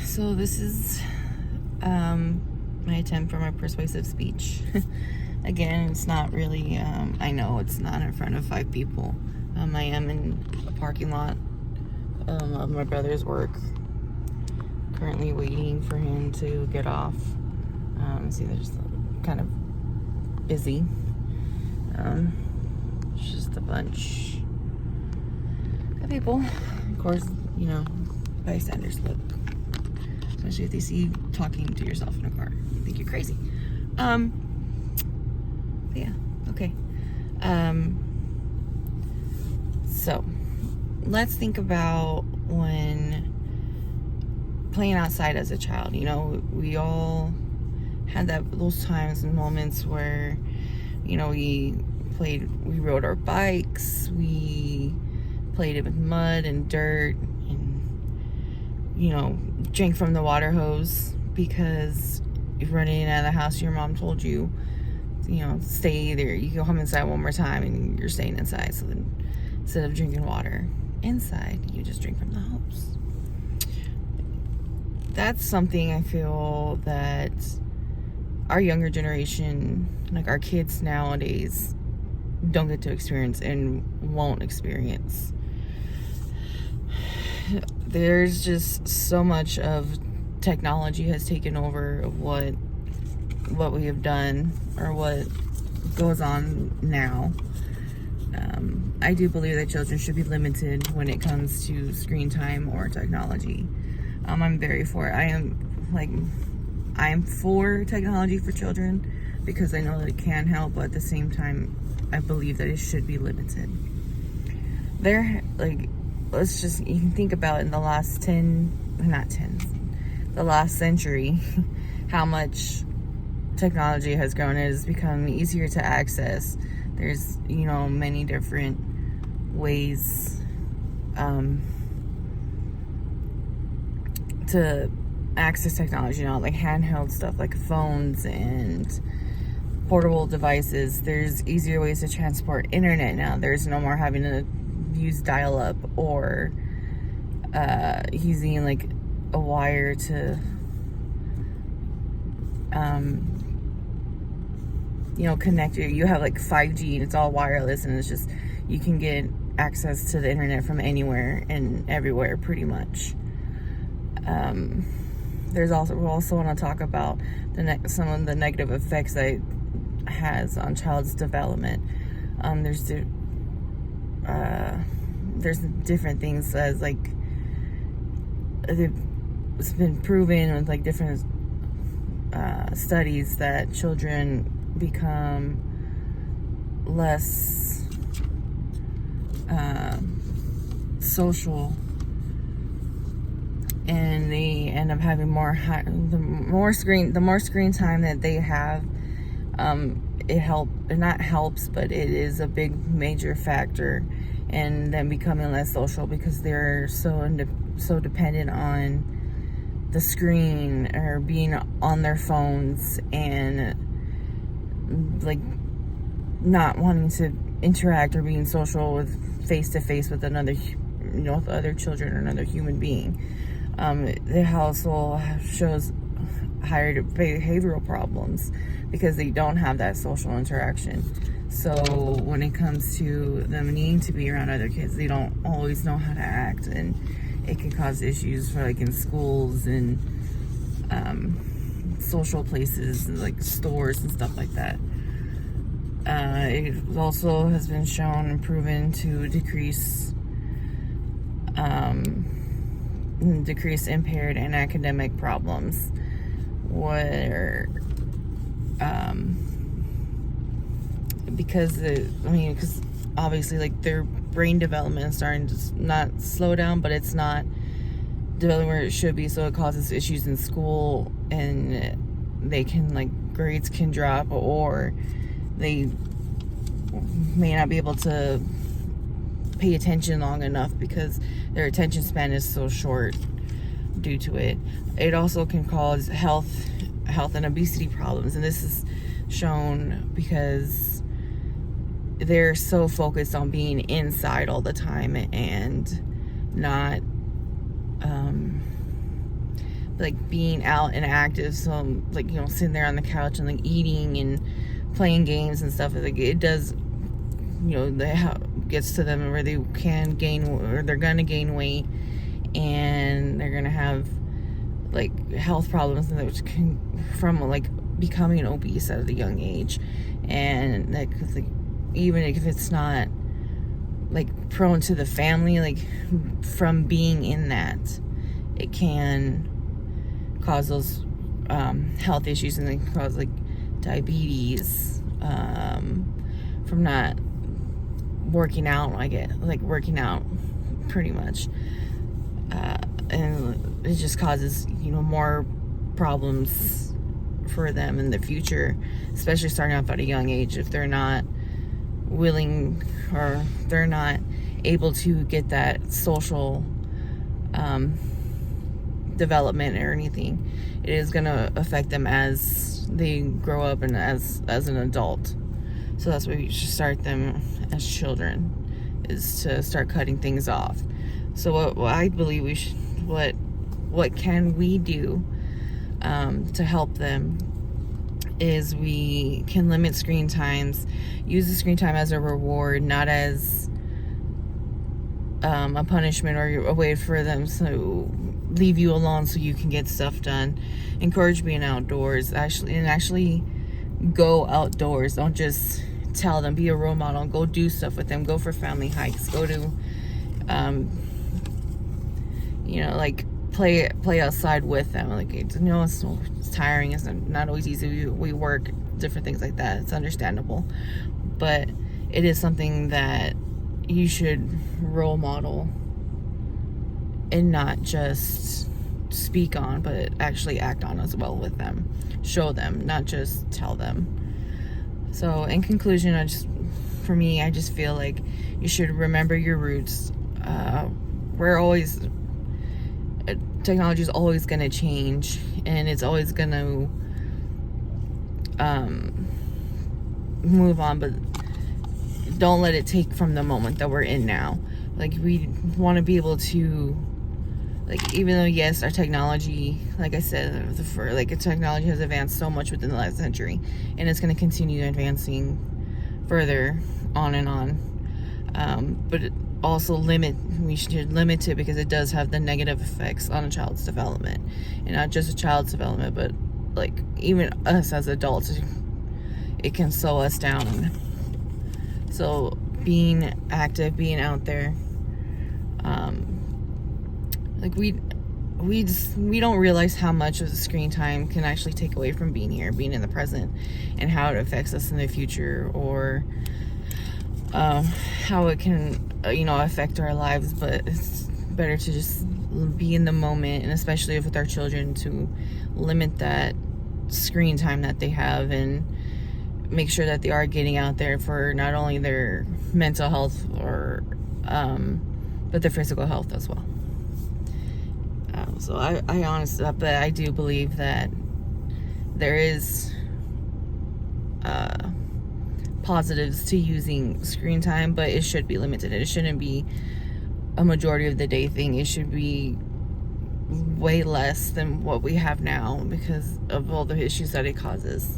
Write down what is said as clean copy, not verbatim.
So this is my attempt for my persuasive speech. Again, it's not really, I know it's not in front of 5 people. I am in a parking lot of my brother's work, currently waiting for him to get off. See, there's kind of busy. It's just a bunch of people. Of course, you know, bystanders look, especially if they see you talking to yourself in a car. You think you're crazy. Yeah, okay. So let's think about when playing outside as a child. You know, we all had those times and moments where, you know, we rode our bikes, we played with mud and dirt, and, you know, drank from the water hose because if running out of the house, your mom told you, you know, stay there. You go home inside one more time and you're staying inside. So then instead of drinking water inside, you just drink from the hose. That's something I feel that our younger generation, like our kids nowadays, don't get to experience and won't experience. There's just so much of technology has taken over of what we have done or what goes on now. I do believe that children should be limited when it comes to screen time or technology. I'm very for it. I am for technology for children because I know that it can help, but at the same time, I believe that it should be limited. You can think about in the last the last century, how much technology has grown. It has become easier to access. There's, you know, many different ways to access technology now, like handheld stuff like phones and portable devices. There's easier ways to transport internet now. There's no more having to use dial-up or using like a wire to you know, connect you have like 5G and it's all wireless, and it's just, you can get access to the internet from anywhere and everywhere pretty much. We also want to talk about some of the negative effects that it has on child's development. There's different things as like it's been proven with like different studies that children become less social, and they end up having the more screen time that they have. It not helps, but it is a big major factor in them becoming less social because they're so dependent on the screen or being on their phones and like not wanting to interact or being social with face to face with another, you know, with other children or another human being. The household shows higher behavioral problems because they don't have that social interaction. So when it comes to them needing to be around other kids, they don't always know how to act, and it can cause issues for like in schools and social places like stores and stuff like that. It also has been shown and proven to decrease impaired and academic problems, where because obviously like their brain development is starting to not slow down, but it's not developing where it should be, so it causes issues in school, and they can, like, grades can drop, or they may not be able to pay attention long enough because their attention span is so short due to it. It also can cause health and obesity problems, and this is shown because they're so focused on being inside all the time and not like being out and active. So like, you know, sitting there on the couch and like eating and playing games and stuff, like it does, you know, gets to them where they can gain, or they're gonna gain weight, and they're gonna have like health problems which can, from like becoming obese at a young age. And like even if it's not like prone to the family, like from being in that, it can cause those health issues, and they cause like diabetes from not working out. I get like working out pretty much, and it just causes, you know, more problems for them in the future, especially starting off at a young age, if they're not willing, or they're not able to get that social development or anything. It is going to affect them as they grow up and as an adult. So that's why we should start them as children, is to start cutting things off. So what I believe we should, what can we do to help them, is we can limit screen times, use the screen time as a reward, not as a punishment or a way for them to leave you alone so you can get stuff done. Encourage being outdoors, actually go outdoors. Don't just tell them, be a role model, and go do stuff with them. Go for family hikes, go to you know, like play outside with them. Like, you know, it's tiring, it's not always easy, we work, different things like that, it's understandable, but it is something that you should role model and not just speak on, but actually act on as well with them. Show them, not just tell them. So in conclusion, I just feel like you should remember your roots. Technology is always going to change, and it's always going to move on, but don't let it take from the moment that we're in now. Like, we want to be able to, like, even though yes, our technology, like I said, technology has advanced so much within the last century, and it's going to continue advancing further on and on, but also we should limit it, because it does have the negative effects on a child's development, and not just a child's development, but like even us as adults, it can slow us down. So being active, being out there, like we don't realize how much of the screen time can actually take away from being here, being in the present, and how it affects us in the future, or how it can affect our lives. But it's better to just be in the moment, and especially with our children, to limit that screen time that they have, and make sure that they are getting out there for not only their mental health or but their physical health as well. So I honestly, but I do believe that there is positives to using screen time, but it should be limited. It shouldn't be a majority of the day thing. It should be way less than what we have now, because of all the issues that it causes.